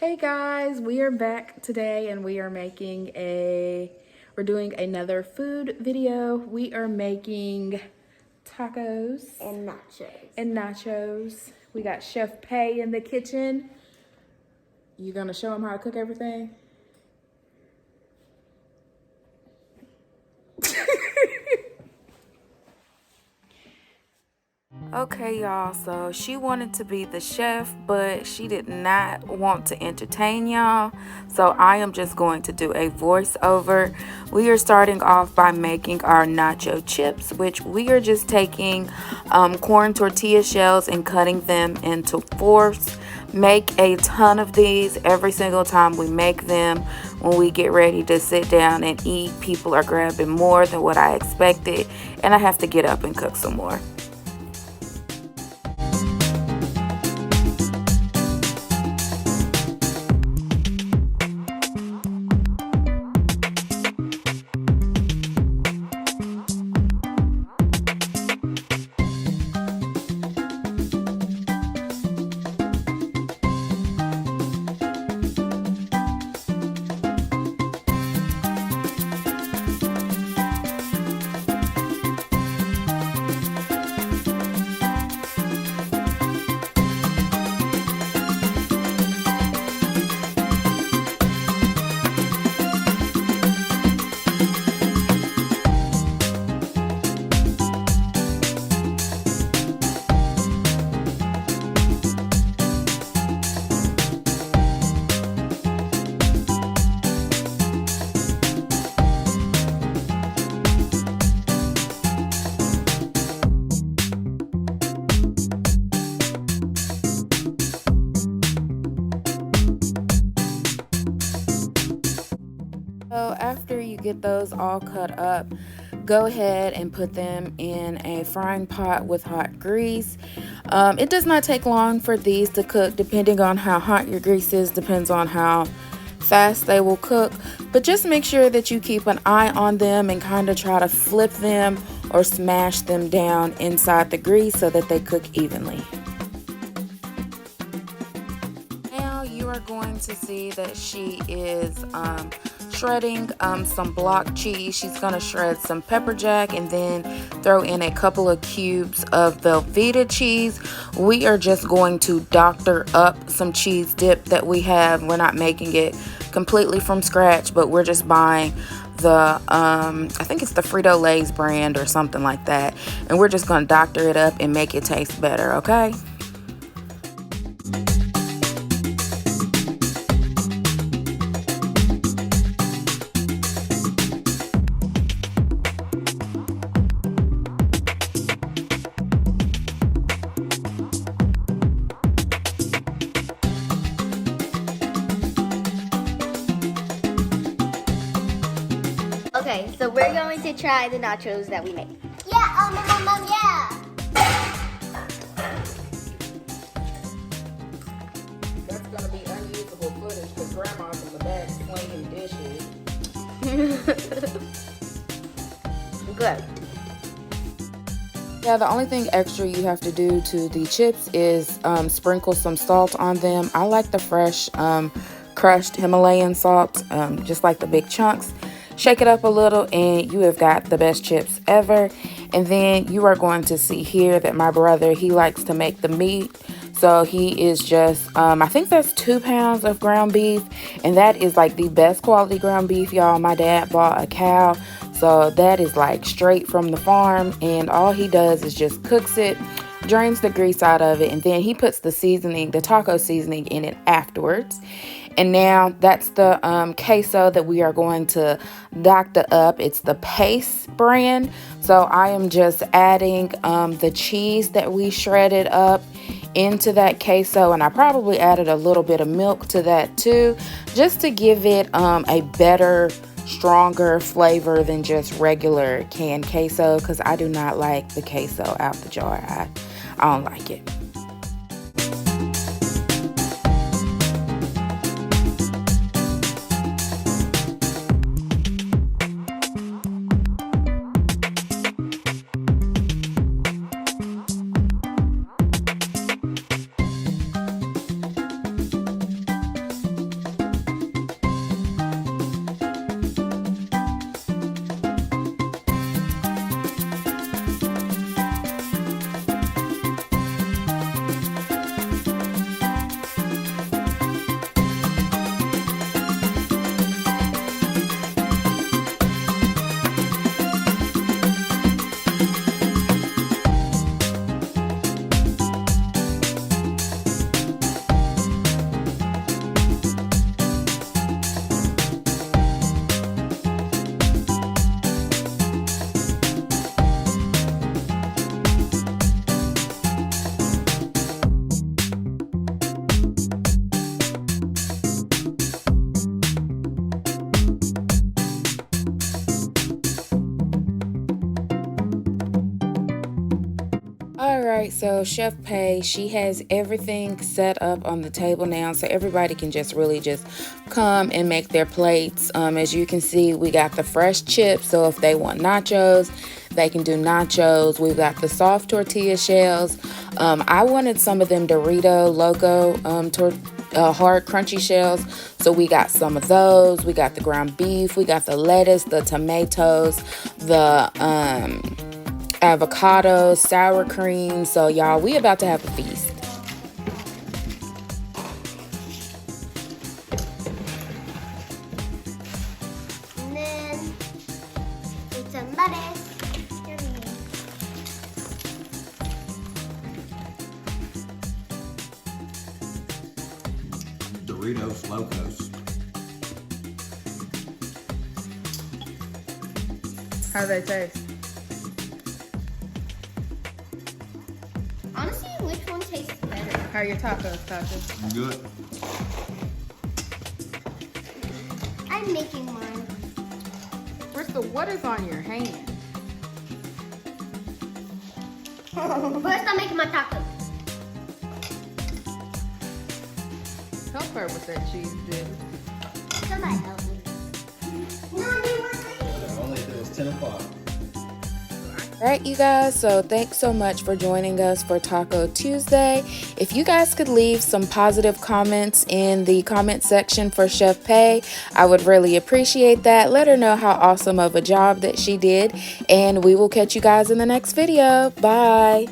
Hey guys, we are back today and we're doing another food video. We are making tacos and nachos. We got Chef Pay in the kitchen. You gonna show him how to cook everything? Okay, y'all, so she wanted to be the chef, but she did not want to entertain y'all. So I am just going to do a voiceover. We are starting off by making our nacho chips, which we are just taking corn tortilla shells and cutting them into fourths. Make a ton of these every single time we make them. When we get ready to sit down and eat, people are grabbing more than what I expected, and I have to get up and cook some more. So after you get those all cut up, go ahead and put them in a frying pot with hot grease. It does not take long for these to cook, depending on how hot your grease is, depends on how fast they will cook. But just make sure that you keep an eye on them and kind of try to flip them or smash them down inside the grease so that they cook evenly. Now you are going to see that she is shredding some block cheese. She's gonna shred some pepper jack and then throw in a couple of cubes of Velveeta cheese. We are just going to doctor up some cheese dip that we have. We're not making it completely from scratch, but we're just buying the I think it's the Frito-Lay's brand or something like that, and we're just gonna doctor it up and make it taste better, okay? Okay, so we're going to try the nachos that we made. Yeah, yeah. That's gonna be unusable footage because grandma's in the back slinging dishes. Good. Yeah, the only thing extra you have to do to the chips is sprinkle some salt on them. I like the fresh crushed Himalayan salt, just like the big chunks. Shake it up a little and you have got the best chips ever. And then you are going to see here that my brother, he likes to make the meat. So he is just, I think that's 2 pounds of ground beef. And that is like the best quality ground beef, y'all. My dad bought a cow. So that is like straight from the farm. And all he does is just cooks it, drains the grease out of it. And then he puts the seasoning, the taco seasoning in it afterwards. And now that's the queso that we are going to doctor up. It's the Pace brand. So I am just adding the cheese that we shredded up into that queso, and I probably added a little bit of milk to that too, just to give it a better, stronger flavor than just regular canned queso, because I do not like the queso out the jar. I don't like it. Alright, so Chef Pei, she has everything set up on the table now, so everybody can just really just come and make their plates. As you can see, we got the fresh chips, so if they want nachos, they can do nachos. We've got the soft tortilla shells. I wanted some of them Dorito, loco, hard crunchy shells, so we got some of those. We got the ground beef, we got the lettuce, the tomatoes, the avocado, sour cream. So y'all, we about to have a feast. And then with some lettuce. Yummy. Doritos Locos. How do they taste? Honestly, which one tastes better? How are your tacos, Tasha? Good. I'm making mine. Crystal, what is on your hand? First, I'm making my tacos. Help her with that cheese dip. Somebody help me. No, they weren't ready. Only if it was 10 o'clock. Alright, you guys, so thanks so much for joining us for Taco Tuesday. If you guys could leave some positive comments in the comment section for Chef Pei, I would really appreciate that. Let her know how awesome of a job that she did, and we will catch you guys in the next video. Bye!